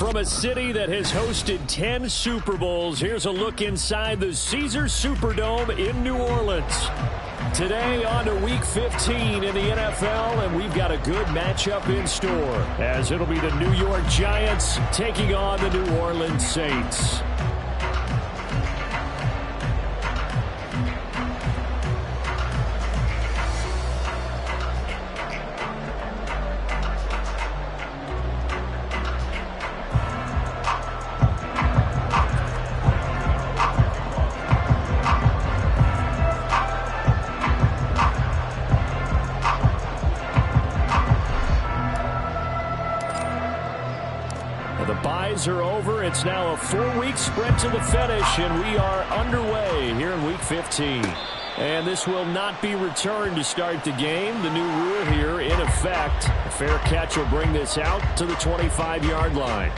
From a city that has hosted 10 Super Bowls, here's a look inside the Caesars Superdome in New Orleans. Today on to Week 15 in the NFL, and we've got a good matchup in store, as it'll be the New York Giants taking on the New Orleans Saints. Are over. It's now a 4-week sprint to the finish, and we are underway here in Week 15. And this will not be returned to start the game. The new rule here in effect. A fair catch will bring this out to the 25-yard line.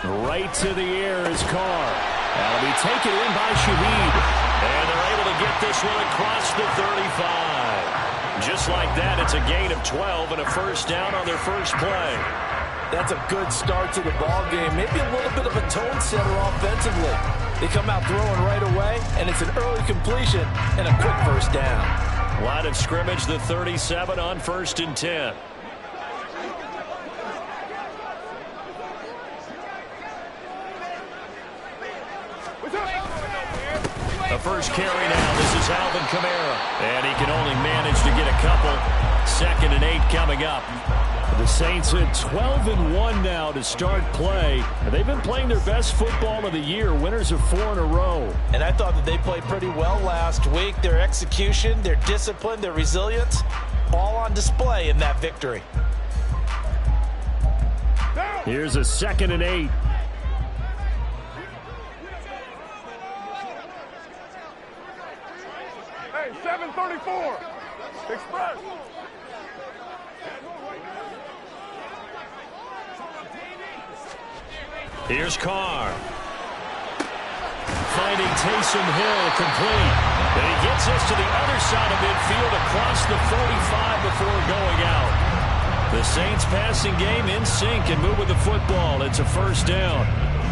Right to the air is Carr. That'll be taken in by Shaheed. And they're able to get this one across the 35. Just like that, it's a gain of 12 and a first down on their first play. That's a good start to the ball game. Maybe a little bit of a tone setter offensively. They come out throwing right away, and it's an early completion and a quick first down. Line of scrimmage, the 37 on 1st and 10. The first carry now. This is Alvin Kamara. And he can only manage to get a couple. 2nd and 8 coming up. The Saints at 12-1 now to start play. They've been playing their best football of the year. Winners of 4 in a row. And I thought that they played pretty well last week. Their execution, their discipline, their resilience, all on display in that victory. Here's a 2nd and 8. Hey, 734. Express. Here's Carr. Finding Taysom Hill complete. And he gets us to the other side of midfield across the 45 before going out. The Saints passing game in sync and moving the football. It's a first down.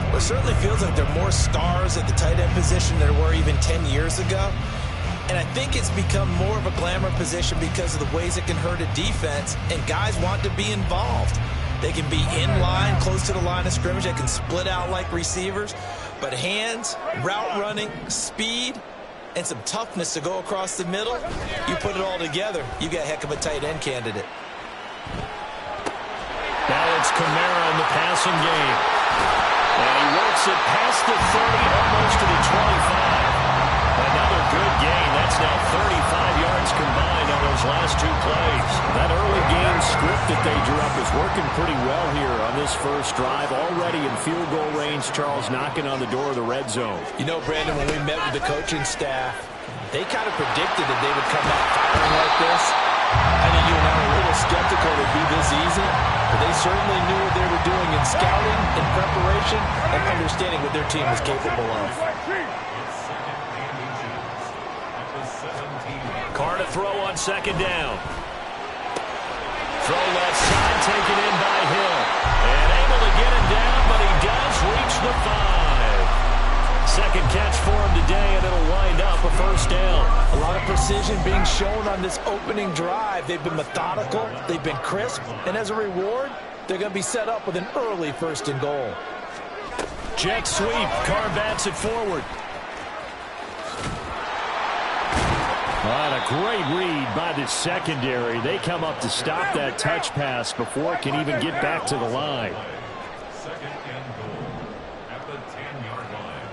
Well, it certainly feels like there are more stars at the tight end position than there were even 10 years ago. And I think it's become more of a glamour position because of the ways it can hurt a defense, and guys want to be involved. They can be in line, close to the line of scrimmage. They can split out like receivers. But hands, route running, speed, and some toughness to go across the middle, you put it all together, you got a heck of a tight end candidate. Now it's Kamara in the passing game. And he works it past the 30, almost to the 25. Another good gain. That's now 35 yards combined on those last 2 plays. That early game script that they drew up is working pretty well here on this first drive. Already in field goal range, Charles knocking on the door of the red zone. You know, Brandon, when we met with the coaching staff, they kind of predicted that they would come out firing like this. I think you and I were a little skeptical it would be this easy, but they certainly knew what they were doing in scouting, in preparation, and understanding what their team was capable of. Carr to throw on 2nd down. Throw left side, taken in by Hill. And able to get him down, but he does reach the 5. Second catch for him today, and it'll wind up a first down. A lot of precision being shown on this opening drive. They've been methodical, they've been crisp, and as a reward, they're going to be set up with an early 1st and goal. Jet sweep, Carr bats it forward. And a great read by the secondary. They come up to stop that touch pass before it can even get back to the line. second and goal at the 10-yard line.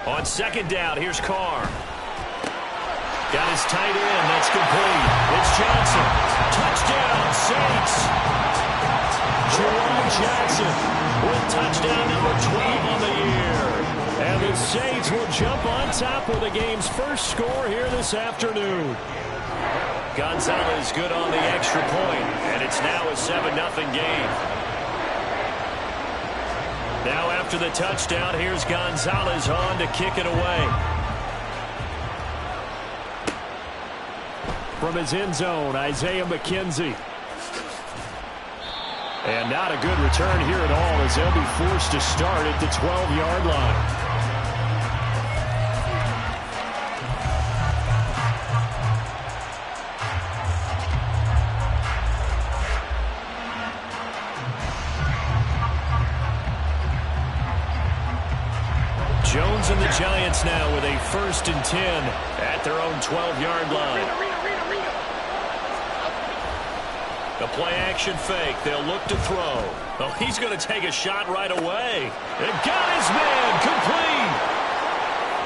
On second down, here's Carr. Got his tight end. That's complete. It's Johnson. Touchdown, Saints. Jerome Jackson with touchdown number 12 on the year. And the Saints will jump on top with the game's first score here this afternoon. Gonzalez good on the extra point, and it's now a 7-0 game. Now after the touchdown, here's Gonzalez on to kick it away. From his end zone, Isaiah McKenzie. And not a good return here at all as they'll be forced to start at the 12-yard line. Jones and the Giants now with a 1st and 10 at their own 12-yard line. The play-action fake. They'll look to throw. Oh, he's going to take a shot right away. And got his man complete.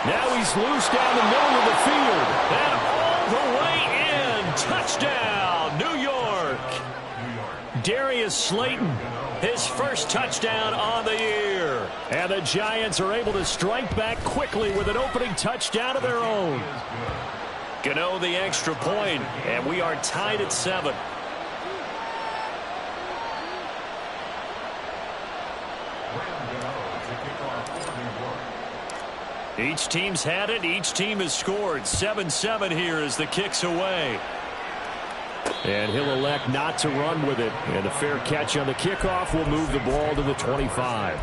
Now he's loose down the middle of the field. And all the way in. Touchdown, New York. Darius Slayton, his first touchdown on the year. And the Giants are able to strike back quickly with an opening touchdown of their own. Gano the extra point, and we are tied at 7. Each team's had it. Each team has scored. 7-7 here as the kick's away. And he'll elect not to run with it. And a fair catch on the kickoff will move the ball to the 25.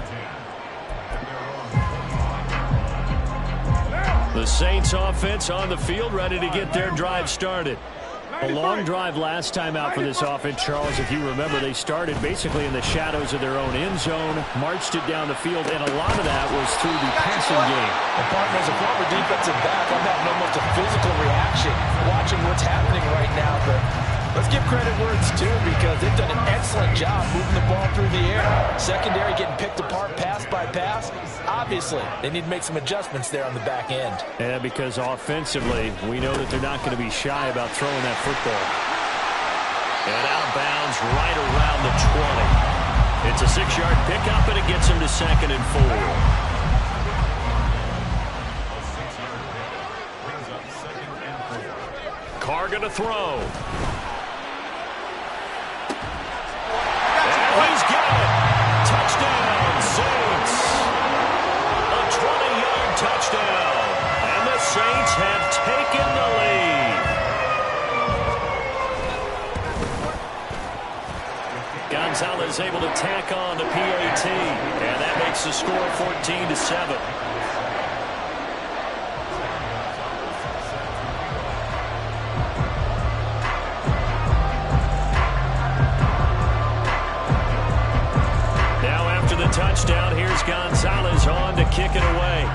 The Saints offense on the field ready to get their drive started. A long drive last time out for this offense, Charles. If you remember, they started basically in the shadows of their own end zone, marched it down the field, and a lot of that was through the passing game. And partner, as a former defensive back, I'm having almost a physical reaction watching what's happening right now. But let's give credit where it's due because they've done an excellent job moving the ball through the air. Secondary getting picked apart pass by pass. Obviously, they need to make some adjustments there on the back end. Yeah, because offensively, we know that they're not going to be shy about throwing that football. And out of bounds right around the 20. It's a 6-yard pickup, and it gets him to 2nd and 4. Carr going to throw. And he's got it. Touchdown, Saints. A 20-yard touchdown. And the Saints have taken the lead. Gonzalez able to tack on to PAT. And that makes the score 14-7. Touchdown. Here's Gonzalez on to kick it away.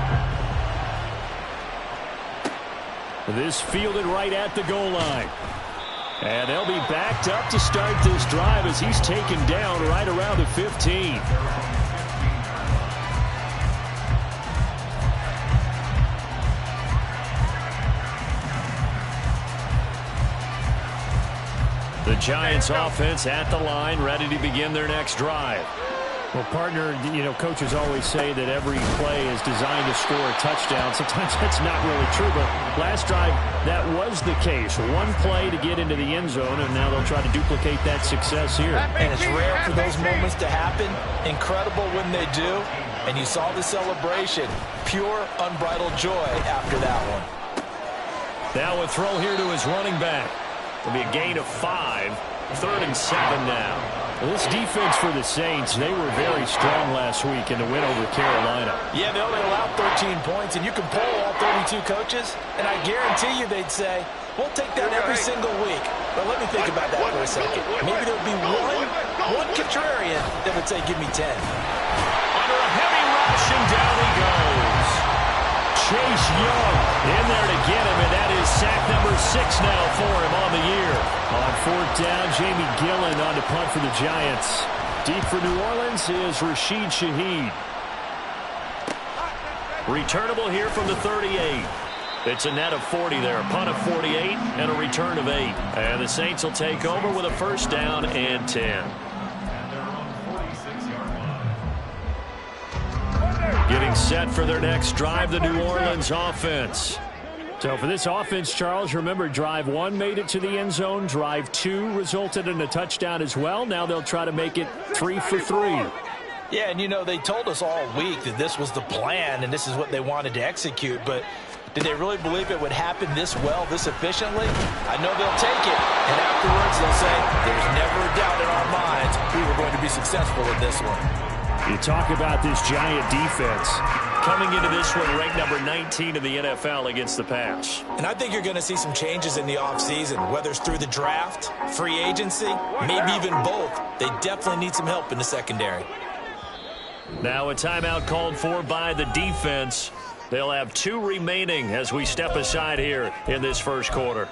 This fielded right at the goal line. And they'll be backed up to start this drive as he's taken down right around the 15. The Giants offense at the line, ready to begin their next drive. Well, partner, you know, coaches always say that every play is designed to score a touchdown. Sometimes that's not really true, but last drive, that was the case. One play to get into the end zone, and now they'll try to duplicate that success here. And it's rare for those moments to happen. Incredible when they do. And you saw the celebration. Pure, unbridled joy after that one. Now a throw here to his running back. It'll be a gain of 5. 3rd and 7 now. Well, this defense for the Saints, they were very strong last week in the win over Carolina. Yeah, they only allowed 13 points, and you can poll all 32 coaches, and I guarantee you they'd say, we'll take that every single week. But let me think about that for a second. Maybe there'll be one contrarian that would say, give me 10. Under a heavy rush, and down he goes. Chase Young in there to get him, and that is sack number 6 now for him on the year. On fourth down. Jamie Gillen on to punt for the Giants. Deep for New Orleans is Rashid Shaheed. Returnable here from the 38. It's a net of 40 there. Punt of 48 and a return of 8. And the Saints will take over with a first down and 10. And they're on 46-yard line. Getting set for their next drive, the New Orleans offense. So for this offense, Charles, remember drive 1 made it to the end zone. Drive 2 resulted in a touchdown as well. Now they'll try to make it 3 for 3. Yeah, and you know, they told us all week that this was the plan and this is what they wanted to execute, but did they really believe it would happen this well, this efficiently? I know they'll take it, and afterwards they'll say, there's never a doubt in our minds we were going to be successful in this one. You talk about this Giant defense. Coming into this one ranked number 19 in the NFL against the pass. And I think you're going to see some changes in the offseason, whether it's through the draft, free agency, maybe even both. They definitely need some help in the secondary. Now a timeout called for by the defense. They'll have 2 remaining as we step aside here in this first quarter.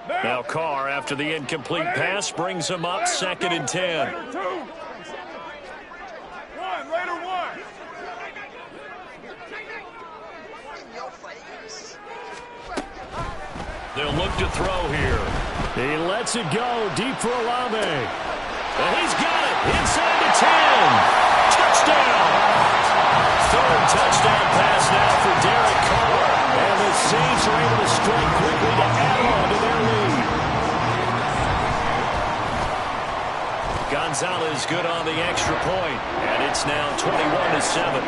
Now Carr, after the incomplete pass, brings him up 2nd and 10. They'll look to throw here. He lets it go deep for Olave. And he's got it inside the 10. Touchdown. 3rd touchdown pass now for Derek Carr. And the Saints are able to strike quickly to add on to their lead. Gonzalez good on the extra point. And it's now 21-7.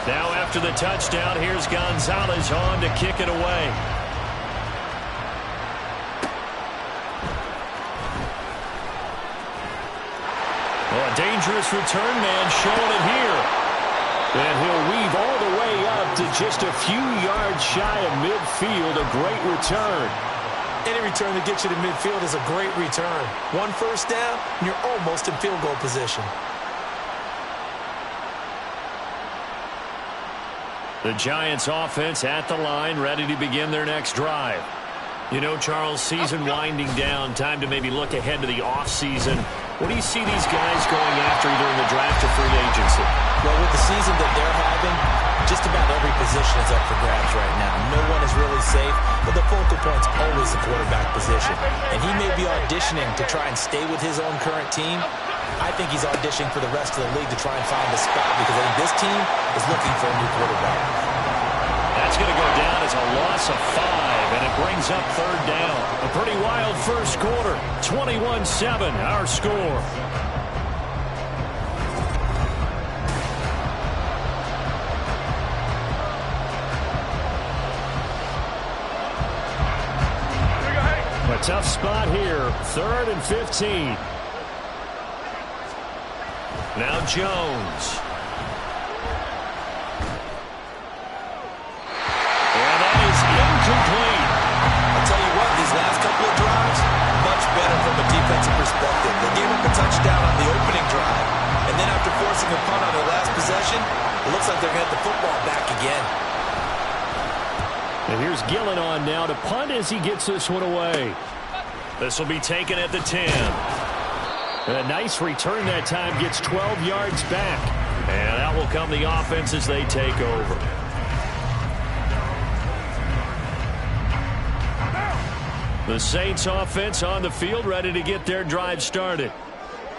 Now after the touchdown, here's Gonzalez on to kick it away. Well, a dangerous return man showing it here. And he'll weave all the way up to just a few yards shy of midfield. A great return. Any return that gets you to midfield is a great return. 1 first down, and you're almost in field goal position. The Giants offense at the line, ready to begin their next drive. You know, Charles, season winding down, time to maybe look ahead to the offseason. What do you see these guys going after either in the draft or free agency? Well, with the season that they're having, just about every position is up for grabs right now. No one is really safe, but the focal point's always the quarterback position. And he may be auditioning to try and stay with his own current team. I think he's auditioning for the rest of the league to try and find a spot because I think this team is looking for a new quarterback. That's going to go down as a loss of 5, and it brings up 3rd down. A pretty wild first quarter. 21-7, our score. A tough spot here. 3rd and 15. Now Jones. And that is incomplete. I'll tell you what, these last couple of drives, much better from a defensive perspective. They gave up a touchdown on the opening drive, and then after forcing a punt on their last possession, it looks like they're going to get the football back again. And here's Gillen on now to punt as he gets this one away. This will be taken at the 10. And a nice return that time, gets 12 yards back. And that will come the offense as they take over. The Saints offense on the field, ready to get their drive started.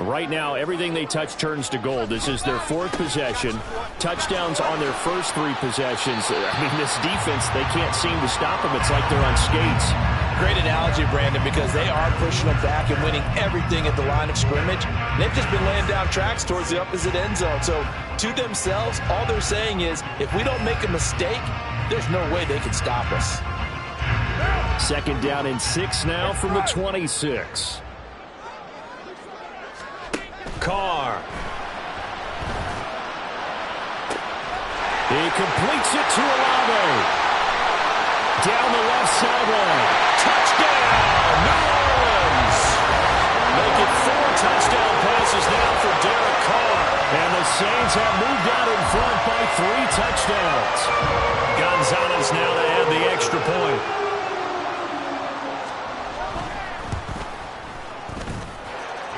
Right now, everything they touch turns to gold. This is their 4th possession. Touchdowns on their first 3 possessions. I mean, this defense, they can't seem to stop them. It's like they're on skates. Great analogy, Brandon, because they are pushing them back and winning everything at the line of scrimmage. And they've just been laying down tracks towards the opposite end zone. So, to themselves, all they're saying is, if we don't make a mistake, there's no way they can stop us. 2nd down and 6 now from the 26. Carr. He completes it to Olave. Down the left sideline. Touchdown, New Orleans. Make it 4 touchdown passes now for Saints have moved out in front by 3 touchdowns. Gonzalez now to add the extra point.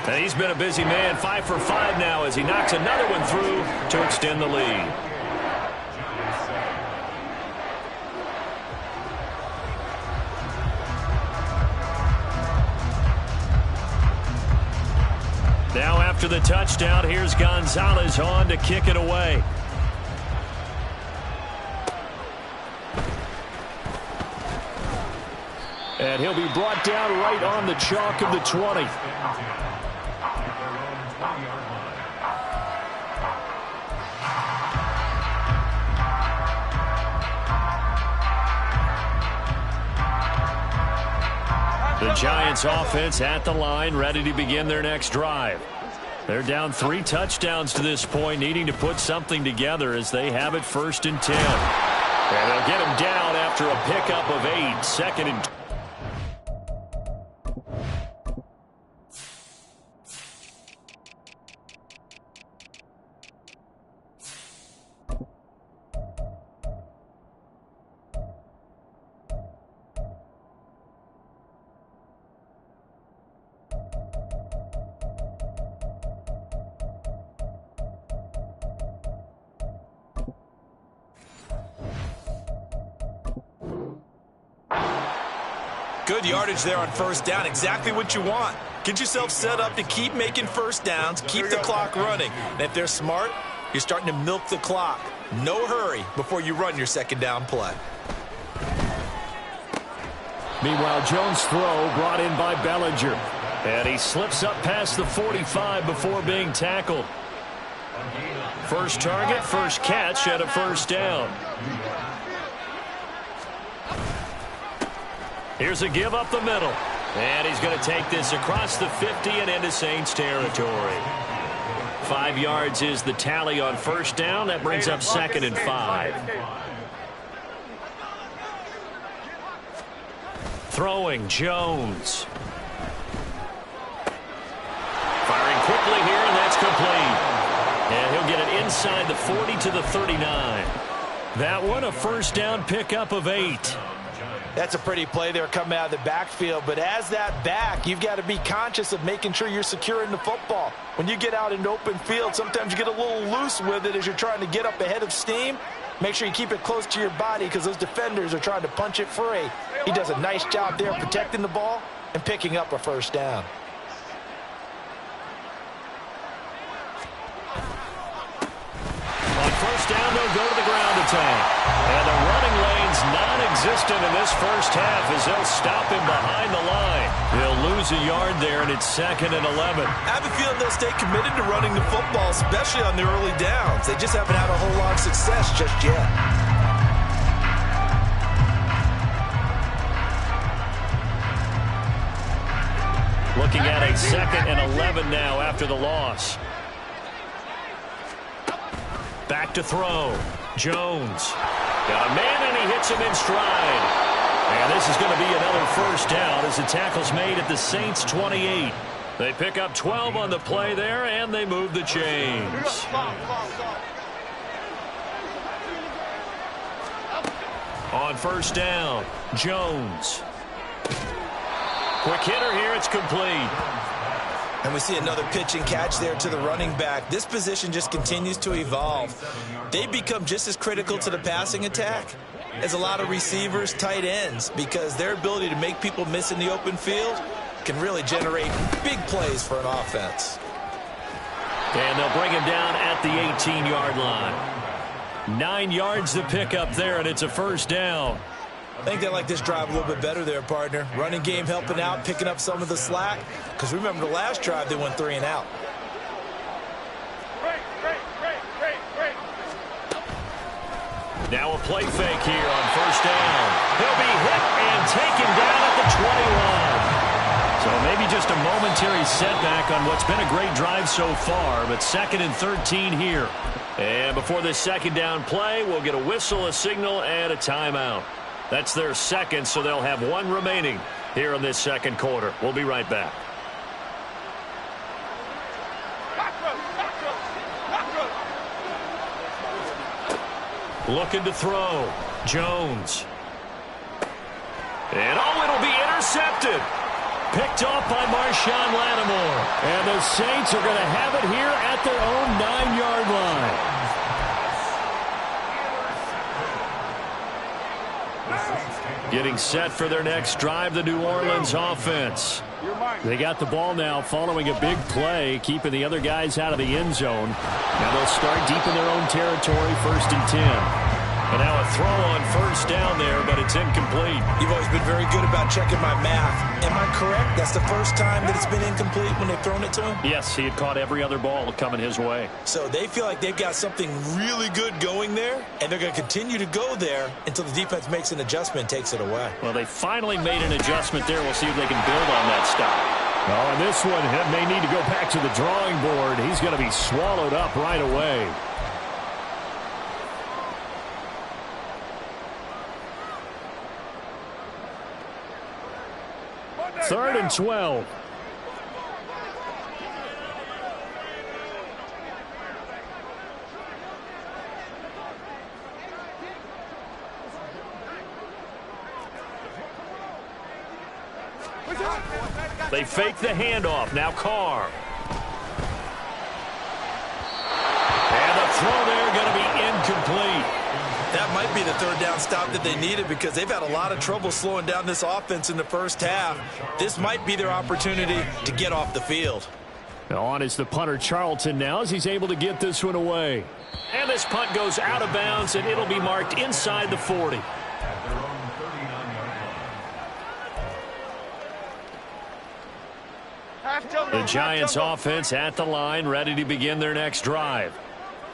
And he's been a busy man, 5 for 5 now as he knocks another one through to extend the lead. Now after the touchdown, here's Gonzalez on to kick it away. And he'll be brought down right on the chalk of the 20. The Giants offense at the line, ready to begin their next drive. They're down 3 touchdowns to this point, needing to put something together as they have it 1st and 10. And they'll get him down after a pickup of 8, 2nd and 2. Good yardage there on 1st down. Exactly what you want. Get yourself set up to keep making 1st downs, keep the clock running. And if they're smart, you're starting to milk the clock. No hurry before you run your 2nd down play. Meanwhile, Jones' throw brought in by Bellinger. And he slips up past the 45 before being tackled. First target, first catch at a 1st down. Here's a give up the middle. And he's going to take this across the 50 and into Saints territory. 5 yards is the tally on 1st down. That brings up 2nd and 5. Throwing, Jones. Firing quickly here, and that's complete. And he'll get it inside the 40 to the 39. That one a 1st down pickup of 8. That's a pretty play there coming out of the backfield. But as that back, you've got to be conscious of making sure you're securing the football. When you get out in open field, sometimes you get a little loose with it as you're trying to get up ahead of steam. Make sure you keep it close to your body because those defenders are trying to punch it free. He does a nice job there protecting the ball and picking up a 1st down. On 1st down, they'll go to the ground attack. And the running lane's non-existent in this 1st half as they'll stop him behind the line. They'll lose a yard there, and it's 2nd and 11. I have a feeling they'll stay committed to running the football, especially on the early downs. They just haven't had a whole lot of success just yet. Looking at a 2nd and 11 now after the loss. Back to throw. Jones. Got a man, and he hits him in stride. And this is going to be another 1st down as the tackle's made at the Saints' 28. They pick up 12 on the play there, and they move the chains. On 1st down, Jones. Quick hitter here, it's complete. And we see another pitch and catch there to the running back. This position just continues to evolve. They become just as critical to the passing attack as a lot of receivers, tight ends, because their ability to make people miss in the open field can really generate big plays for an offense. And they'll bring him down at the 18-yard line. 9 yards to pick up there, and it's a 1st down. I think they like this drive a little bit better there, partner. Running game helping out, picking up some of the slack. Because remember the last drive, they went 3 and out. Now a play fake here on 1st down. He'll be hit and taken down at the 21. So maybe just a momentary setback on what's been a great drive so far, but 2nd and 13 here. And before this 2nd down play, we'll get a whistle, a signal, and a timeout. That's their 2nd, so they'll have 1 remaining here in this 2nd quarter. We'll be right back. Looking to throw. Jones. And it'll be intercepted. Picked off by Marshawn Lattimore. And the Saints are going to have it here at their own 9-yard line. Getting set for their next drive, the New Orleans offense. They got the ball now following a big play, keeping the other guys out of the end zone. Now they'll start deep in their own territory, 1st and 10. And now a throw on first down there, but it's incomplete. You've always been very good about checking my math. Am I correct? That's the first time that it's been incomplete when they've thrown it to him? Yes, he had caught every other ball coming his way. So they feel like they've got something really good going there, and they're going to continue to go there until the defense makes an adjustment and takes it away. Well, they finally made an adjustment there. We'll see if they can build on that stop. Oh, and this one may need to go back to the drawing board. He's going to be swallowed up right away. 3rd and 12. They fake the handoff. Now Carr. And the throw there going to be incomplete. That might be the 3rd down stop that they needed because they've had a lot of trouble slowing down this offense in the first half. This might be their opportunity to get off the field. Now on is the punter Charlton now as he's able to get this one away. And this punt goes out of bounds, and it'll be marked inside the 40. The Giants offense at the line, ready to begin their next drive.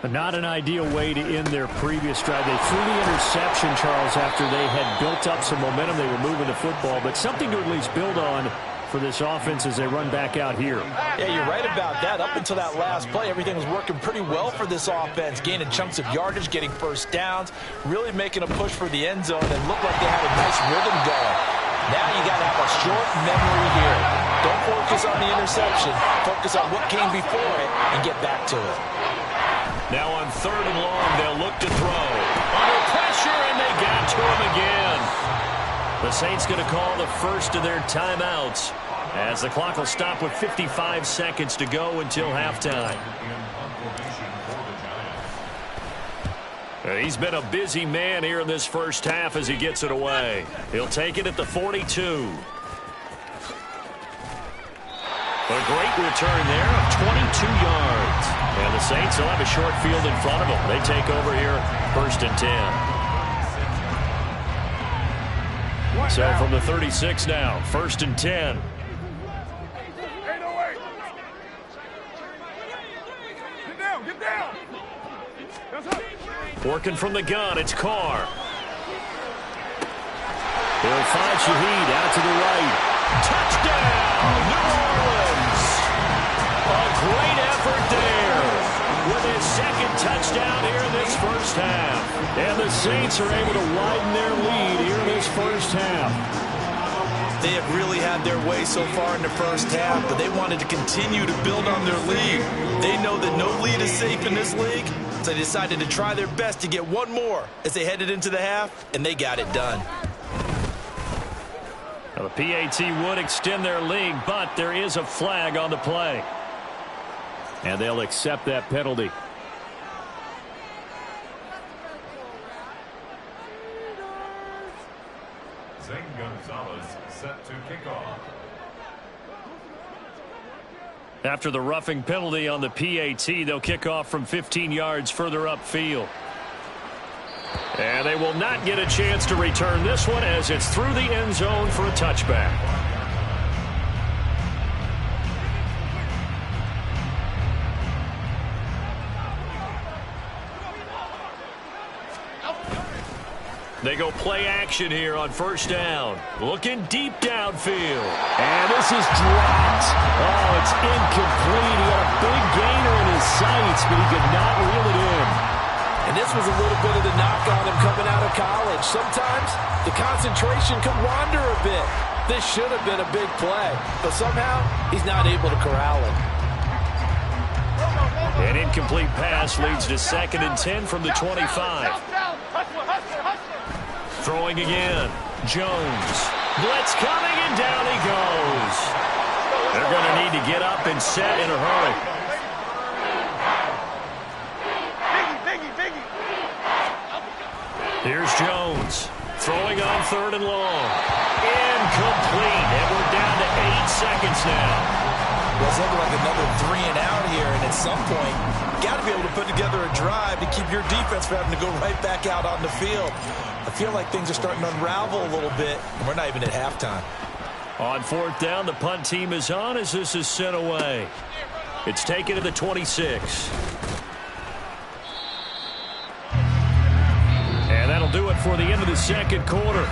Not an ideal way to end their previous drive. They threw the interception, Charles, after they had built up some momentum. They were moving the football, but something to at least build on for this offense as they run back out here. Yeah, you're right about that. Up until that last play, everything was working pretty well for this offense, gaining chunks of yardage, getting first downs, really making a push for the end zone, and looked like they had a nice rhythm going. Now you got to have a short memory here. Don't focus on the interception. Focus on what came before it and get back to it. Now on 3rd and long, they'll look to throw. Under pressure, and they got to him again. The Saints going to call the first of their timeouts as the clock will stop with 55 seconds to go until halftime. He's been a busy man here in this first half as he gets it away. He'll take it at the 42. A great return there of 22 yards. And the Saints will have a short field in front of them. They take over here, 1st and 10. So from the 36 now, 1st and 10. 808. Get down, get down. Working from the gun, it's Carr. He'll find Shaheed out to the right. Touchdown, New Orleans. A great effort there with his 2nd touchdown here in this first half. And the Saints are able to widen their lead here in this first half. They have really had their way so far in the first half, but they wanted to continue to build on their lead. They know that no lead is safe in this league, so they decided to try their best to get one more as they headed into the half, and they got it done. Now the PAT would extend their lead, but there is a flag on the play. And they'll accept that penalty. Zane Gonzalez set to kick off. After the roughing penalty on the PAT, they'll kick off from 15 yards further upfield. And they will not get a chance to return this one as it's through the end zone for a touchback. They go play action here on 1st down. Looking deep downfield. And this is dropped. Oh, it's incomplete. He had a big gainer in his sights, but he could not reel it in. And this was a little bit of the knock on him coming out of college. Sometimes the concentration can wander a bit. This should have been a big play, but somehow he's not able to corral it. An incomplete pass leads to 2nd and 10 from the 25. Throwing again. Jones. Blitz coming, and down he goes. They're going to need to get up and set in a hurry. Here's Jones. Throwing on 3rd and long. Incomplete. And we're down to 8 seconds now. Well, it's looking like another 3 and out here, and at some point, you got to be able to put together a drive to keep your defense from having to go right back out on the field. I feel like things are starting to unravel a little bit, and we're not even at halftime. On 4th down, the punt team is on as this is sent away. It's taken to the 26. And that'll do it for the end of the second quarter.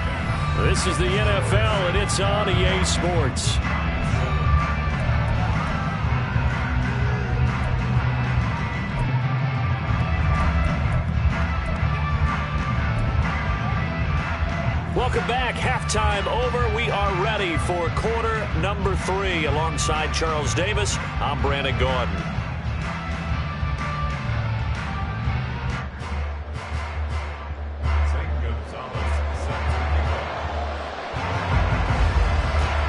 This is the NFL, and it's on EA Sports. Welcome back. Halftime over. We are ready for quarter number 3. Alongside Charles Davis, I'm Brandon Gaudin.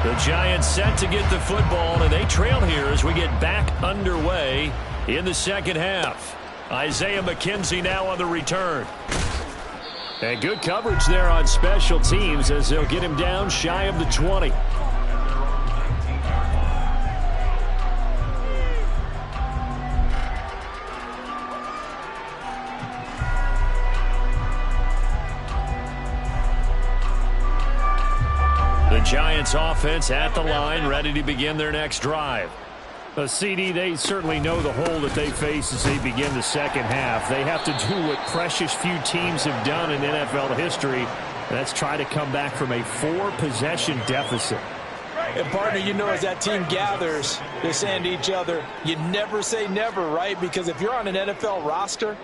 The Giants set to get the football, and they trail here as we get back underway in the second half. Isaiah McKenzie now on the return. And good coverage there on special teams as they'll get him down shy of the 20. The Giants offense at the line, ready to begin their next drive. CD, they certainly know the hole that they face as they begin the second half. They have to do what precious few teams have done in NFL history. And that's try to come back from a 4-possession deficit. And, partner, you know, as that team gathers, they're saying to each other, you never say never, right? Because if you're on an NFL roster,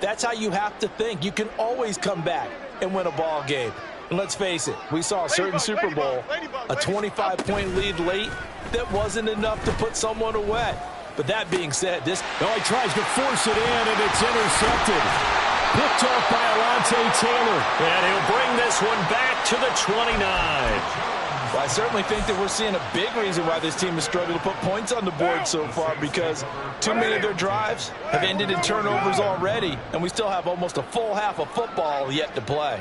that's how you have to think. You can always come back and win a ball game. And let's face it, we saw a certain Super Bowl, a 25-point lead late, that wasn't enough to put someone away. But that being said, this... Oh, he tries to force it in, and it's intercepted. Picked off by Alontae Taylor. And he'll bring this one back to the 29. Well, I certainly think that we're seeing a big reason why this team has struggled to put points on the board so far, because too many of their drives have ended in turnovers already, and we still have almost a full half of football yet to play.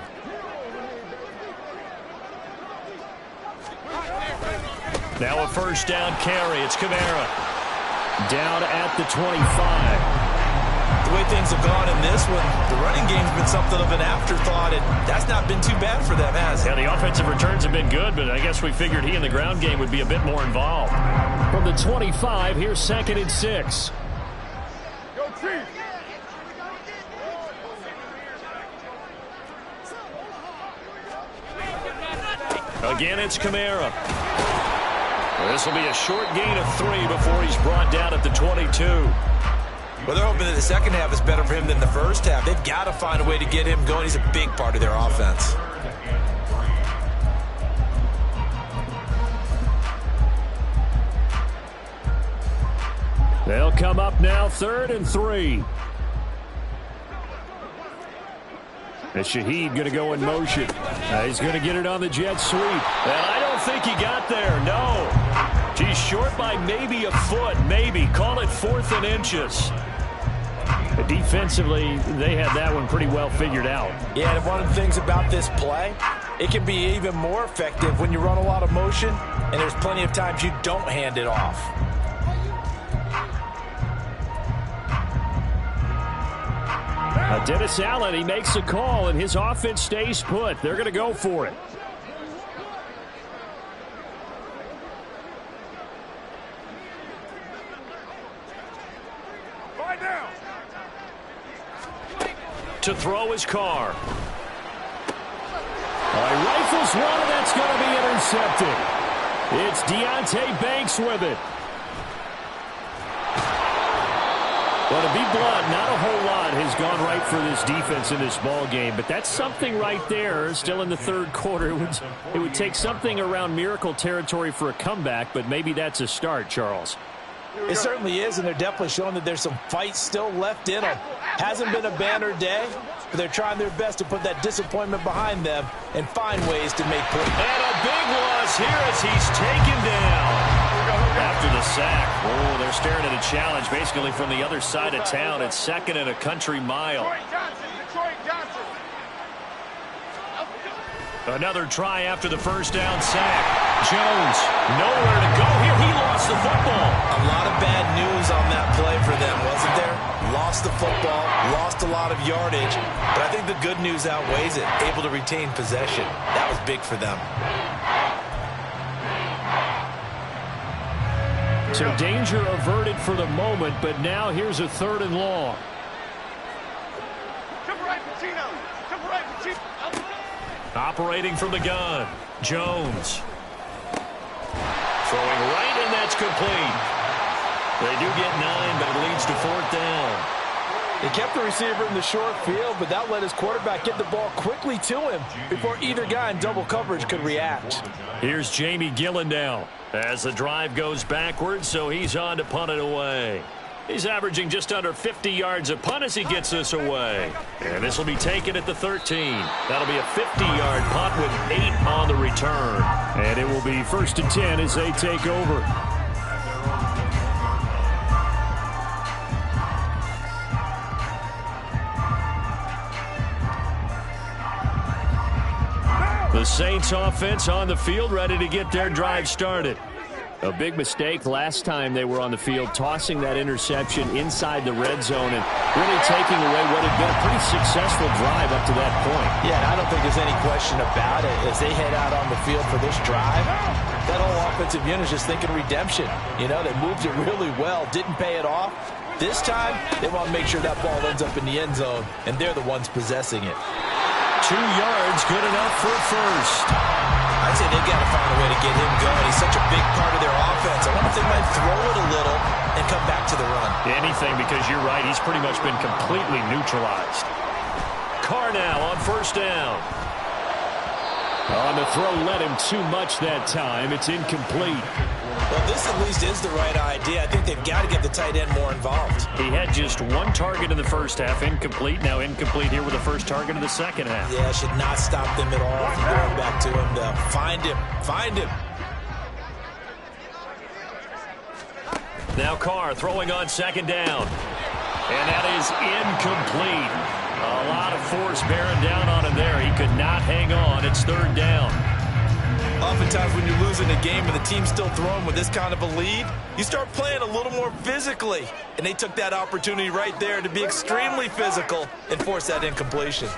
Now a first down carry. It's Kamara. Down at the 25. The way things have gone in this one, the running game's been something of an afterthought, and that's not been too bad for them, has it? Yeah, the offensive returns have been good, but I guess we figured he in the ground game would be a bit more involved. From the 25, here's 2nd and 6. Go Chiefs! Again, it's Kamara. This will be a short gain of 3 before he's brought down at the 22. Well, they're hoping that the second half is better for him than the first half. They've got to find a way to get him going. He's a big part of their offense. They'll come up now 3rd and 3. And Shaheed going to go in motion. He's going to get it on the jet sweep. And I don't think he got there, no. He's short by maybe a foot, maybe. Call it 4th and inches. But defensively, they had that one pretty well figured out. Yeah, and one of the things about this play, it can be even more effective when you run a lot of motion, and there's plenty of times you don't hand it off. Dennis Allen, he makes a call, and his offense stays put. They're going to go for it. Right down. To throw his car. Rifles one, and that's going to be intercepted. It's Deonte Banks with it. Well, to be blunt, not a whole lot has gone right for this defense in this ball game, but that's something right there. Still in the third quarter, it would take something around miracle territory for a comeback, but maybe that's a start, Charles. It certainly is, and they're definitely showing that there's some fight still left in them. Hasn't been a banner day, but they're trying their best to put that disappointment behind them and find ways to make plays. And a big loss here as he's taken down. After the sack, oh, they're staring at a challenge basically from the other side of town. It's second and a country mile. Detroit Johnson. Another try after the first down sack. Jones, nowhere to go here. He lost the football. A lot of bad news on that play for them, wasn't there? Lost the football, lost a lot of yardage, but I think the good news outweighs it. Able to retain possession. That was big for them. So danger averted for the moment, but now here's a 3rd and long. Operating from the gun, Jones. Throwing right, and that's complete. They do get 9, but it leads to 4th down. He kept the receiver in the short field, but that let his quarterback get the ball quickly to him before either guy in double coverage could react. Here's Jamie Gillen now as the drive goes backwards, so he's on to punt it away. He's averaging just under 50 yards a punt as he gets this away. And this will be taken at the 13. That'll be a 50-yard punt with 8 on the return. And it will be 1st and 10 as they take over. The Saints offense on the field, ready to get their drive started. A big mistake last time they were on the field, tossing that interception inside the red zone and really taking away what had been a pretty successful drive up to that point. Yeah, I don't think there's any question about it. As they head out on the field for this drive, that whole offensive unit is just thinking redemption. You know, they moved it really well, didn't pay it off. This time, they want to make sure that ball ends up in the end zone, and they're the ones possessing it. 2 yards, good enough for first. I'd say they've got to find a way to get him going. He's such a big part of their offense. I wonder if they might throw it a little and come back to the run. Anything, because you're right. He's pretty much been completely neutralized. Carr now on 1st down. On the throw, led him too much that time. It's incomplete. Well, this at least is the right idea. I think they've got to get the tight end more involved. He had just 1 target in the first half, incomplete. Now incomplete here with the first target of the second half. Yeah, should not stop them at all from going back to him, though. Find him. Find him. Now Carr throwing on 2nd down. And that is incomplete. A lot of force bearing down on him there. He could not hang on. It's 3rd down. Oftentimes when you're losing a game and the team's still throwing with this kind of a lead, you start playing a little more physically. And they took that opportunity right there to be extremely physical and force that incompletion.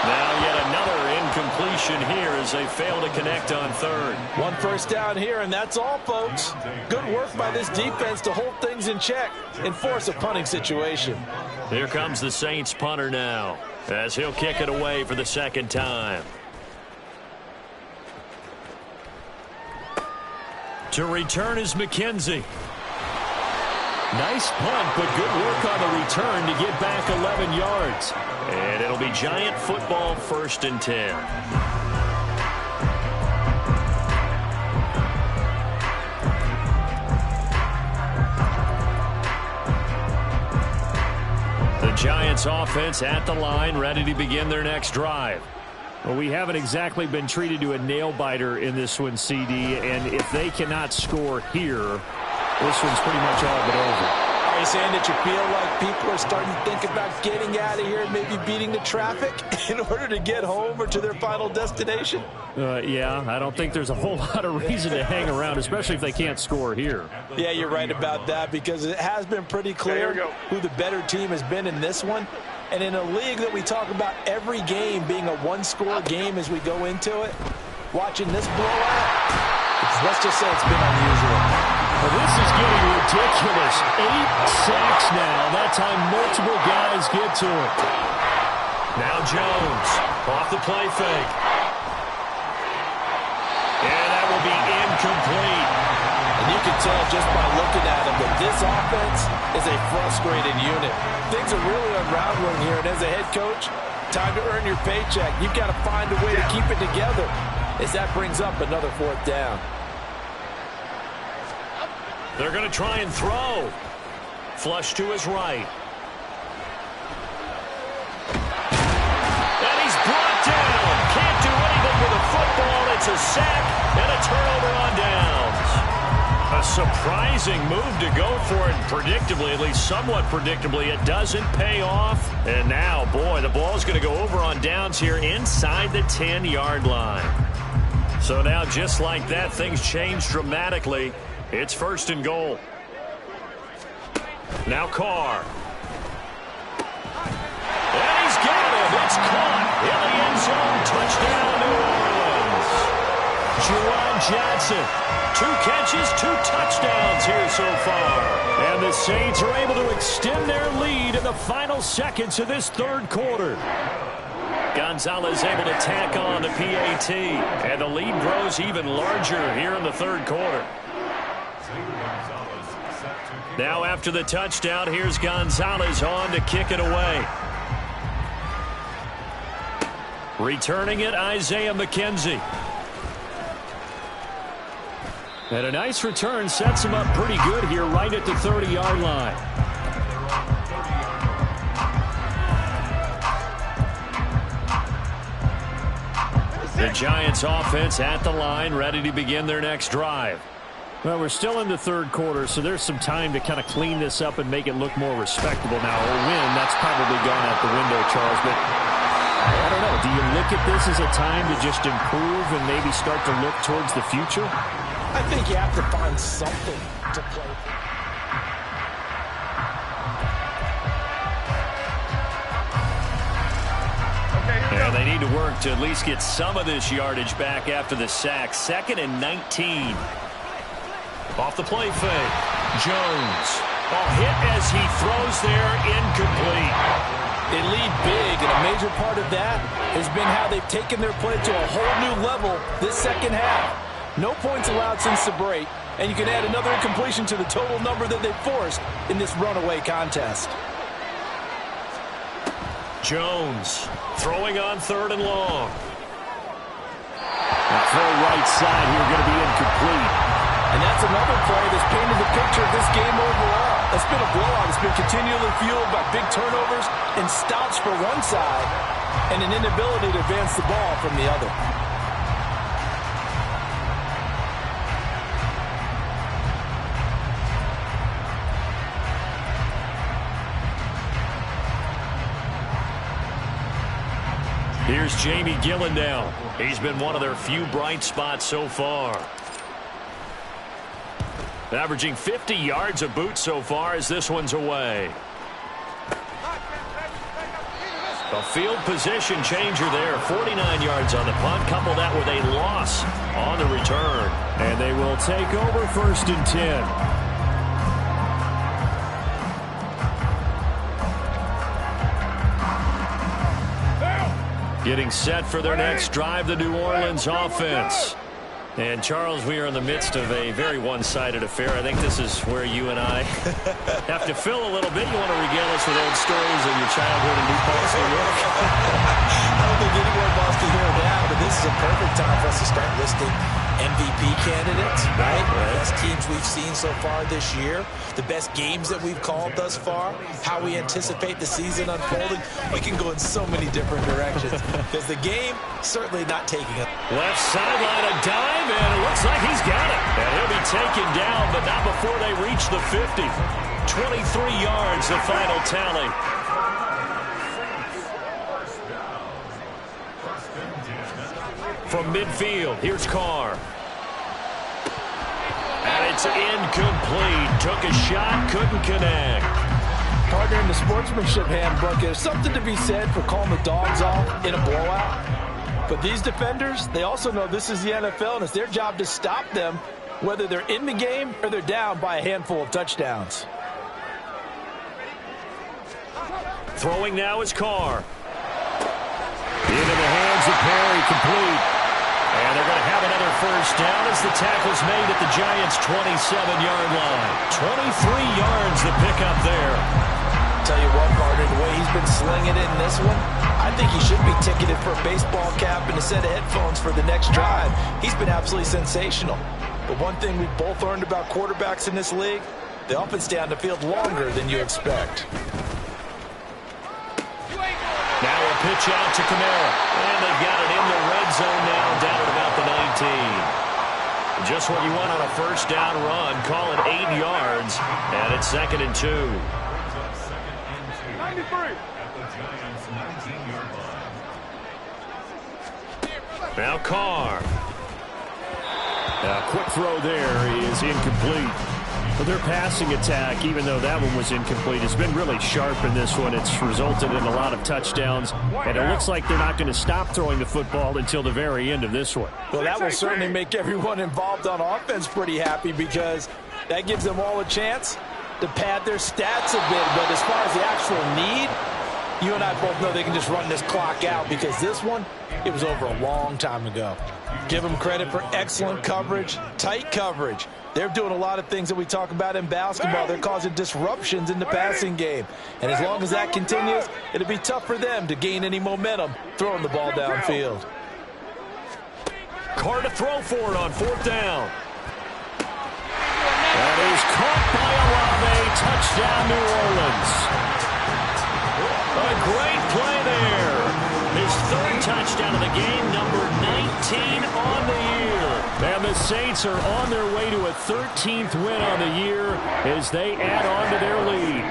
Now yet another incompletion here as they fail to connect on 3rd. 1 first down here, and that's all, folks. Good work by this defense to hold things in check and force a punting situation. Here comes the Saints punter now, as he'll kick it away for the 2nd time. To return is McKenzie. Nice punt, but good work on the return to get back 11 yards. And it'll be Giant football, 1st and 10. The Giants offense at the line, ready to begin their next drive. Well, we haven't exactly been treated to a nail-biter in this one, CD, and if they cannot score here, this one's pretty much all but over. Are you saying that you feel like people are starting to think about getting out of here and maybe beating the traffic in order to get home or to their final destination? Yeah, I don't think there's a whole lot of reason to hang around, especially if they can't score here. Yeah, you're right about that because it has been pretty clear who the better team has been in this one. And in a league that we talk about every game being a one-score game as we go into it, watching this blowout, let's just say it's been unusual. Well, this is getting ridiculous. 8 sacks now. That time multiple guys get to it. Now Jones off the play fake. And that will be incomplete. And you can tell just by looking at him that this offense is a frustrated unit. Things are really unraveling here, and as a head coach, time to earn your paycheck. You've got to find a way to keep it together as that brings up another 4th down. They're going to try and throw. Flush to his right. And he's brought down. Can't do anything with a football. It's a sack and a turnover on downs. A surprising move to go for it predictably, at least somewhat predictably. It doesn't pay off. And now, boy, the ball's going to go over on downs here inside the 10-yard line. So now, just like that, things change dramatically. It's 1st and goal. Now Carr. And he's got him. It's caught in the end zone. Touchdown, New Orleans. Juwan Johnson. 2 catches, 2 touchdowns here so far. And the Saints are able to extend their lead in the final seconds of this 3rd quarter. Gonzalez able to tack on the PAT. And the lead grows even larger here in the 3rd quarter. Now after the touchdown, here's Gonzalez on to kick it away. Returning it, Isaiah McKenzie. And a nice return sets him up pretty good here right at the 30-yard line. The Giants offense at the line, ready to begin their next drive. Well, we're still in the 3rd quarter, so there's some time to kind of clean this up and make it look more respectable now. A win, that's probably gone out the window, Charles. But I don't know. Do you look at this as a time to just improve and maybe start to look towards the future? I think you have to find something to play for. And they need to work to at least get some of this yardage back after the sack. 2nd and 19. Off the play fake. Jones. Hit as he throws there, incomplete. They lead big, and a major part of that has been how they've taken their play to a whole new level this 2nd half. No points allowed since the break, and you can add another incompletion to the total number that they've forced in this runaway contest. Jones throwing on 3rd and long. The throw right side here going to be incomplete. And that's another play that's painted the picture of this game overall. It's been a blowout. It's been continually fueled by big turnovers and stops for one side and an inability to advance the ball from the other. Here's Jamie Gillandale. He's been one of their few bright spots so far. Averaging 50 yards a boot so far as this one's away. A field position changer there. 49 yards on the punt. Couple that with a loss on the return. And they will take over 1st and 10. Getting set for their next drive, the New Orleans offense. And, Charles, we are in the midst of a very one-sided affair. I think this is where you and I have to fill a little bit. You want to regale us with old stories of your childhood in New Paltz, New York? I don't think anyone wants to hear that, but this is a perfect time for us to start listing MVP candidates, right? The best teams we've seen so far this year, the best games that we've called thus far, how we anticipate the season unfolding. We can go in so many different directions because the game certainly not taking it. Left sideline, a dive, and it looks like he's got it. And he'll be taken down, but not before they reach the 50. 23 yards, the final tally. From midfield, here's Carr. And it's incomplete. Took a shot, couldn't connect. Partner in the sportsmanship handbook, there's something to be said for calling the dogs off in a blowout. But these defenders, they also know this is the NFL, and it's their job to stop them, whether they're in the game or they're down by a handful of touchdowns. Throwing now is Carr. Into the hands of Perry, complete. And they're going to have another first down as the tackle's made at the Giants' 27-yard line. 23 yards the pickup there. tell you what, partner, the way he's been slinging it in this one, I think he should be ticketed for a baseball cap and a set of headphones for the next drive. He's been absolutely sensational. But one thing we've both learned about quarterbacks in this league, they often stay on the field longer than you expect. Now a pitch out to Kamara. And they've got it in the red zone now, down at about the 19. Just what you want on a first down run. Call it 8 yards. And it's 2nd and 2. 93. Now Carr. A quick throw there is incomplete. But their passing attack, even though that one was incomplete, has been really sharp in this one. It's resulted in a lot of touchdowns, and it looks like they're not going to stop throwing the football until the very end of this one. Well, that will certainly make everyone involved on offense pretty happy, because that gives them all a chance to pad their stats a bit. But as far as the actual need, you and I both know they can just run this clock out, because this one, it was over a long time ago. Give them credit for excellent coverage, tight coverage. They're doing a lot of things that we talk about in basketball. They're causing disruptions in the passing game. And as long as that continues, it'll be tough for them to gain any momentum throwing the ball downfield. Carr to throw for it on 4th down. That is caught by Olave. Touchdown, New Orleans. A great play there. His 3rd touchdown of the game, number 19 on the year. And the Saints are on their way to a 13th win on the year as they add on to their lead.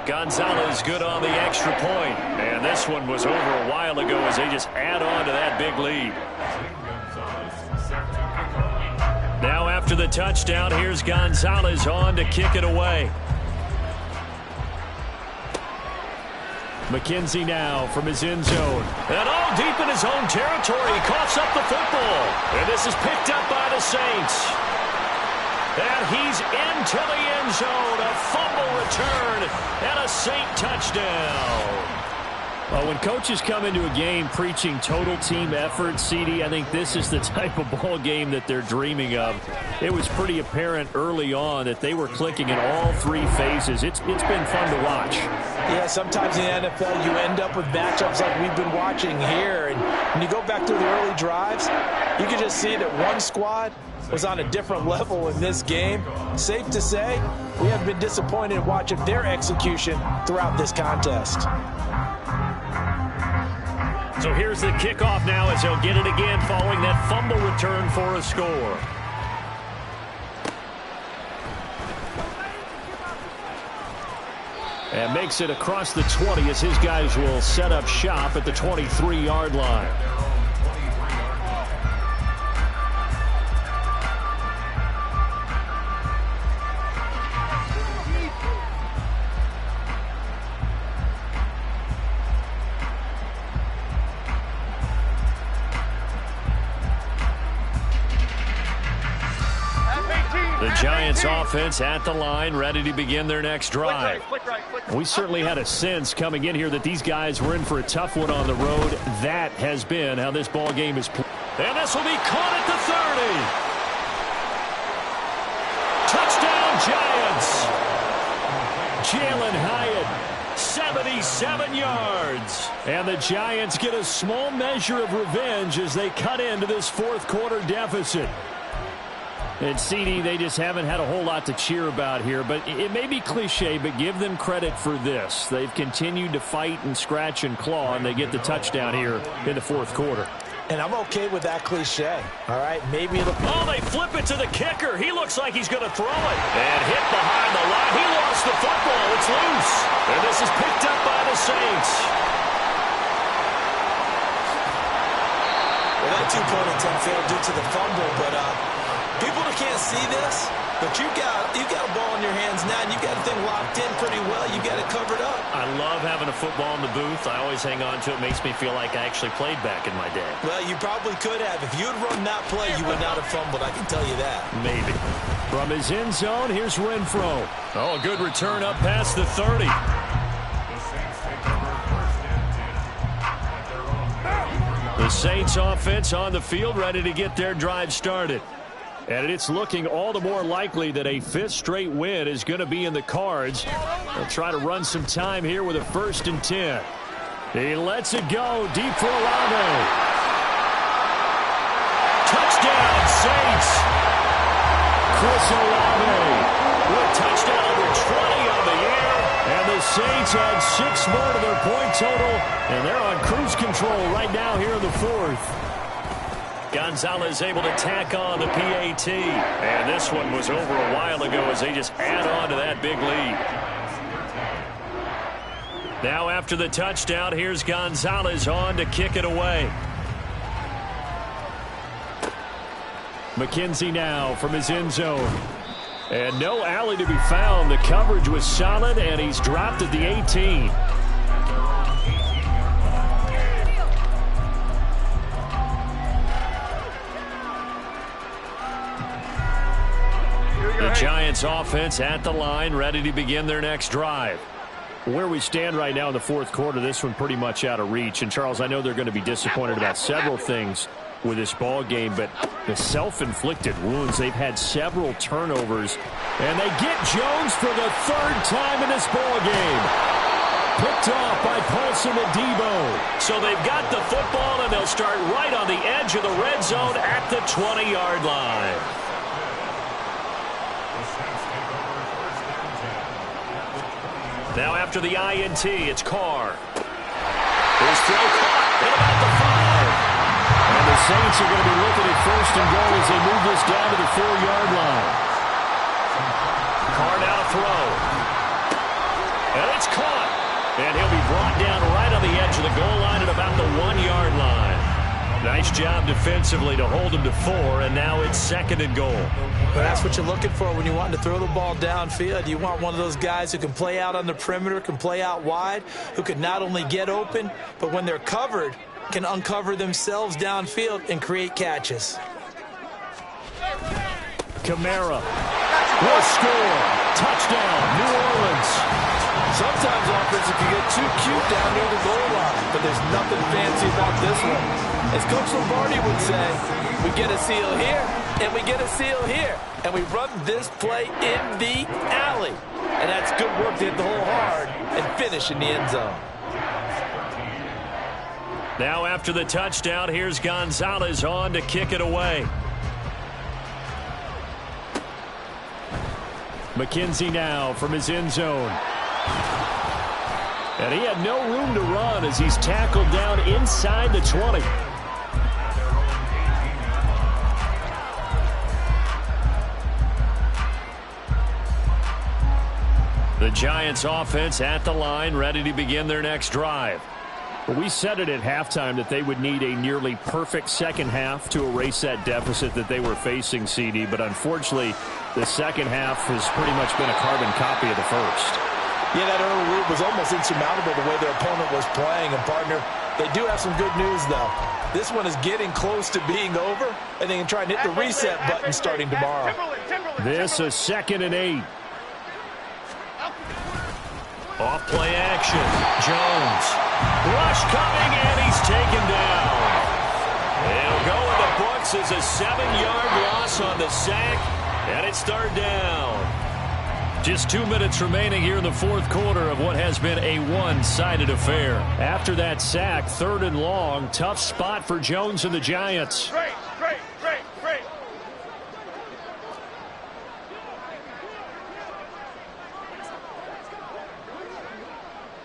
Gonzalez good on the extra point. And this one was over a while ago as they just add on to that big lead. Now after the touchdown, here's Gonzalez on to kick it away. McKenzie now from his end zone. And all deep in his own territory. He coughs up the football. And this is picked up by the Saints. And he's into the end zone. A fumble return and a Saint touchdown. Well, when coaches come into a game preaching total team effort, CD, I think this is the type of ball game that they're dreaming of. It was pretty apparent early on that they were clicking in all 3 phases. It's been fun to watch. Yeah, sometimes in the NFL you end up with matchups like we've been watching here. And when you go back to the early drives, you can just see that one squad was on a different level in this game. Safe to say, we have been disappointed in watching their execution throughout this contest. So here's the kickoff now as he'll get it again following that fumble return for a score. And makes it across the 20 as his guys will set up shop at the 23-yard line. The Giants offense at the line, ready to begin their next drive. We certainly had a sense coming in here that these guys were in for a tough one on the road. That has been how this ball game is played. And this will be caught at the 30. Touchdown, Giants. Jalen Hyatt, 77 yards. And the Giants get a small measure of revenge as they cut into this 4th quarter deficit. And CD, they just haven't had a whole lot to cheer about here, but it may be cliche, but give them credit for this. They've continued to fight and scratch and claw, and they get the touchdown here in the 4th quarter. And I'm okay with that cliche. All right, maybe it'll... Oh, they flip it to the kicker. He looks like he's going to throw it. And hit behind the line. He lost the football. It's loose. And this is picked up by the Saints. Well, that 2-point attempt failed due to the fumble, but people that can't see this, but you got a ball in your hands now, and you got the thing locked in pretty well. You got it covered up. I love having a football in the booth. I always hang on to it. Makes me feel like I actually played back in my day. Well, you probably could have. If you had run that play, you would not have fumbled. I can tell you that. Maybe. From his end zone, here's Renfro. Oh, a good return up past the 30. The Saints offense on the field, ready to get their drive started. And it's looking all the more likely that a 5th straight win is going to be in the cards. They'll try to run some time here with a 1st and 10. He lets it go deep for Olave. Touchdown, Saints. Chris Olave with touchdown number 20 on the air. And the Saints add 6 more to their point total. And they're on cruise control right now here in the 4th. Gonzalez able to tack on the PAT. And this one was over a while ago as they just add on to that big lead. Now after the touchdown, here's Gonzalez on to kick it away. McKenzie now from his end zone. And no alley to be found. The coverage was solid, and he's dropped at the 18. The Giants offense at the line, ready to begin their next drive. Where we stand right now in the 4th quarter, this one pretty much out of reach. And, Charles, I know they're going to be disappointed about several things with this ball game, but the self-inflicted wounds, they've had several turnovers. And they get Jones for the 3rd time in this ball game. Picked off by Paulson Adebo. So they've got the football, and they'll start right on the edge of the red zone at the 20-yard line. Now after the INT, it's Carr. His throw caught at about the 5. And the Saints are going to be looking at 1st and goal as they move this down to the 4-yard line. Carr now to throw. And it's caught. And he'll be brought down right on the edge of the goal line at about the 1-yard line. Nice job defensively to hold him to 4, and now it's 2nd and goal. But that's what you're looking for when you want to throw the ball downfield. You want one of those guys who can play out on the perimeter, can play out wide, who can not only get open, but when they're covered, can uncover themselves downfield and create catches. Kamara will score. Touchdown, New Orleans. Sometimes offenses can get too cute down near the goal line, but there's nothing fancy about this one. As Coach Lombardi would say, we get a seal here, and we get a seal here, and we run this play in the alley. And that's good work to hit the hole hard and finish in the end zone. Now after the touchdown, here's Gonzalez on to kick it away. McKenzie now from his end zone. And he had no room to run as he's tackled down inside the 20. The Giants offense at the line, ready to begin their next drive. We said it at halftime that they would need a nearly perfect second half to erase that deficit that they were facing, CD. But unfortunately, the second half has pretty much been a carbon copy of the first. Yeah, that early lead was almost insurmountable the way their opponent was playing. And, partner, they do have some good news, though. This one is getting close to being over, and they can try and hit the reset button starting tomorrow. This is 2nd and 8. Off play action. Jones. Rush coming, and he's taken down. It'll go in the books as a 7-yard loss on the sack, and it's 3rd down. Just 2 minutes remaining here in the 4th quarter of what has been a one-sided affair. After that sack, 3rd and long, tough spot for Jones and the Giants. Great.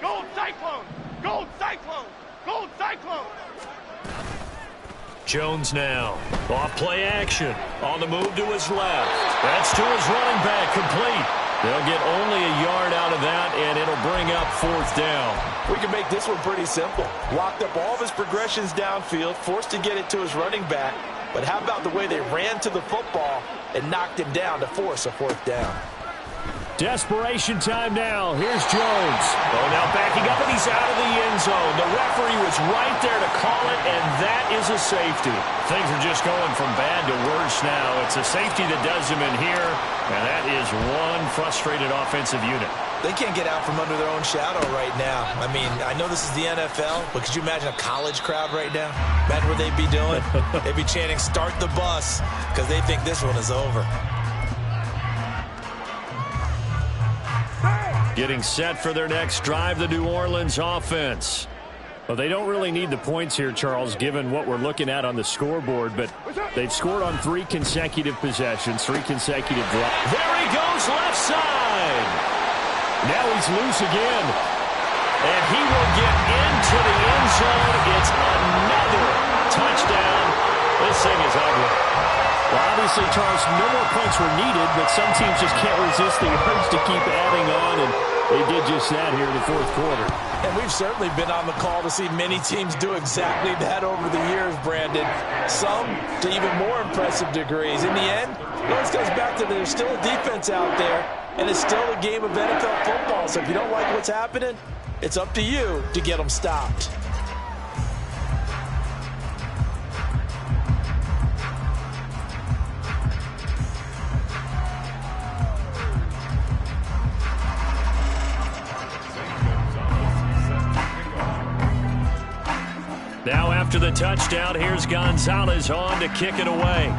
Gold Cyclone! Gold Cyclone! Gold Cyclone! Jones now. Off play action. On the move to his left. That's to his running back. Complete. They'll get only a yard out of that, and it'll bring up 4th down. We can make this one pretty simple. Locked up all of his progressions downfield, forced to get it to his running back. But how about the way they ran to the football and knocked him down to force a 4th down? Desperation time now. Here's Jones. Oh, now backing up, and he's out of the end zone. The referee was right there to call it, and that is a safety. Things are just going from bad to worse now. It's a safety that does him in here, and that is one frustrated offensive unit. They can't get out from under their own shadow right now. I mean, I know this is the NFL, but could you imagine a college crowd right now? Imagine what they'd be doing. They'd be chanting, "Start the bus," because they think this one is over. Getting set for their next drive, the New Orleans offense. Well, they don't really need the points here, Charles, given what we're looking at on the scoreboard, but they've scored on 3 consecutive possessions, 3 consecutive drives. There he goes, left side. Now he's loose again. And he will get into the end zone. It's another touchdown. This thing is ugly. Well, obviously, Charles, no more points were needed, but some teams just can't resist the urge to keep adding on, and they did just that here in the 4th quarter. And we've certainly been on the call to see many teams do exactly that over the years, Brandon. Some to even more impressive degrees. In the end, it always goes back to there's still a defense out there, and it's still a game of NFL football. So if you don't like what's happening, it's up to you to get them stopped. Now after the touchdown, here's Gonzalez on to kick it away.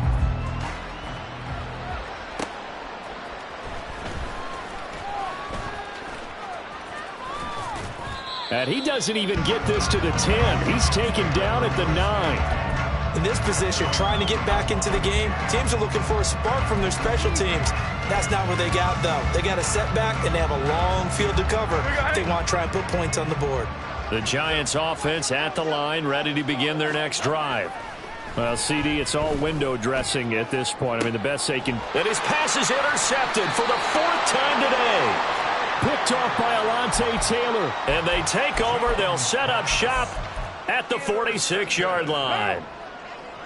And he doesn't even get this to the 10. He's taken down at the 9. In this position, trying to get back into the game, teams are looking for a spark from their special teams. That's not what they got, though. They got a setback, and they have a long field to cover if they want to try and put points on the board. The Giants offense at the line, ready to begin their next drive. Well, CD, it's all window dressing at this point. I mean, the best they can. And his pass is intercepted for the 4th time today. Picked off by Alontae Taylor. And they take over. They'll set up shop at the 46-yard line.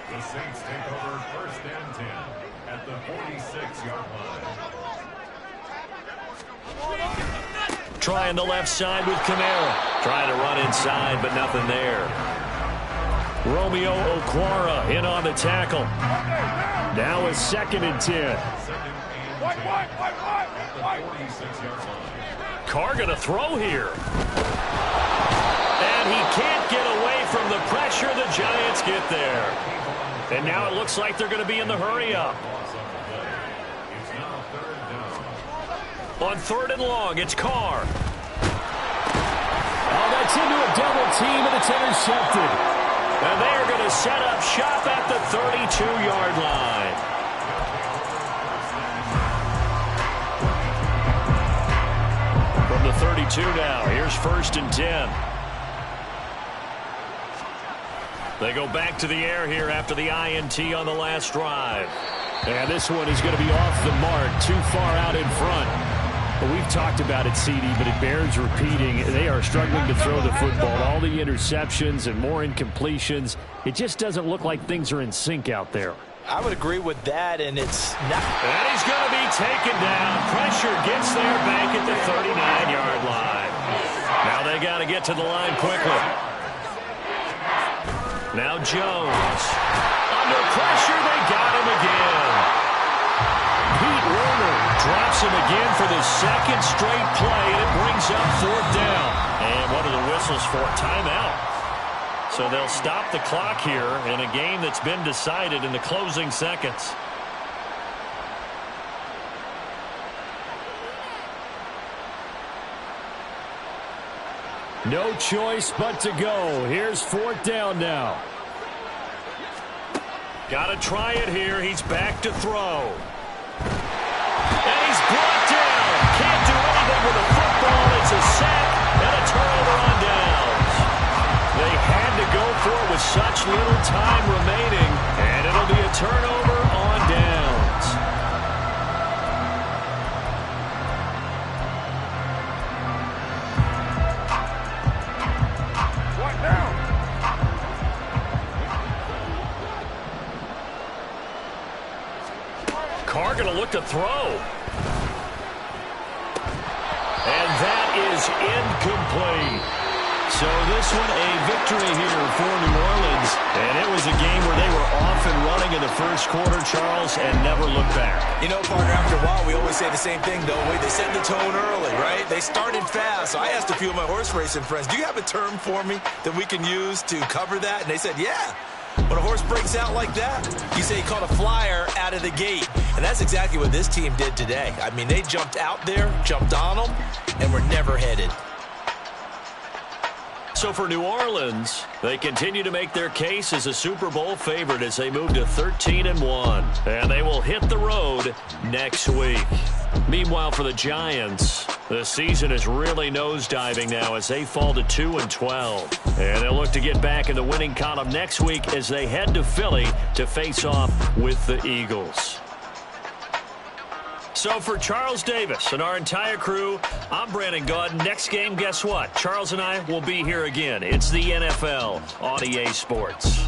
The Saints take over 1st and 10 at the 46-yard line. Trying the left side with Kamara. Trying to run inside, but nothing there. Romeo Okwara in on the tackle. Now a 2nd and 10. Carr going to throw here. And he can't get away from the pressure. The Giants get there. And now it looks like they're going to be in the hurry-up. On 3rd and long, it's Carr. Oh, that's into a double team, and it's intercepted. And they are going to set up shop at the 32-yard line. From the 32 now, here's 1st and 10. They go back to the air here after the INT on the last drive. And this one is going to be off the mark, too far out in front. Well, we've talked about it, CD, but it bears repeating. They are struggling to throw the football. All the interceptions and more incompletions. It just doesn't look like things are in sync out there. I would agree with that, and it's not. And he's going to be taken down. Pressure gets there back at the 39-yard line. Now they got to get to the line quickly. Now Jones. Under pressure, they got him again. Pete Werner drops him again for the 2nd straight play, and it brings up 4th down. And what are the whistles for? Timeout. So they'll stop the clock here in a game that's been decided in the closing seconds. No choice but to go. Here's 4th down now. Got to try it here. He's back to throw. And he's brought down. Can't do anything with the football. It's a sack and a turnover on downs. They had to go for it with such little time remaining, and it'll be a turnover on downs. Right now. Carr going to look to throw. And that is incomplete. So this one a victory here for New Orleans. And it was a game where they were off and running in the first quarter, Charles, and never looked back. You know, partner, after a while, we always say the same thing, don't we? They set the tone early, right? They started fast. So I asked a few of my horse racing friends, do you have a term for me that we can use to cover that? And they said, yeah. When a horse breaks out like that, you say he caught a flyer out of the gate. And that's exactly what this team did today. I mean, they jumped out there, jumped on them, and were never headed. So for New Orleans, they continue to make their case as a Super Bowl favorite as they move to 13-1. And they will hit the road next week. Meanwhile, for the Giants, the season is really nosediving now as they fall to 2-12. And they'll look to get back in the winning column next week as they head to Philly to face off with the Eagles. So for Charles Davis and our entire crew, I'm Brandon Gaudin. Next game, guess what? Charles and I will be here again. It's the NFL on EA Sports.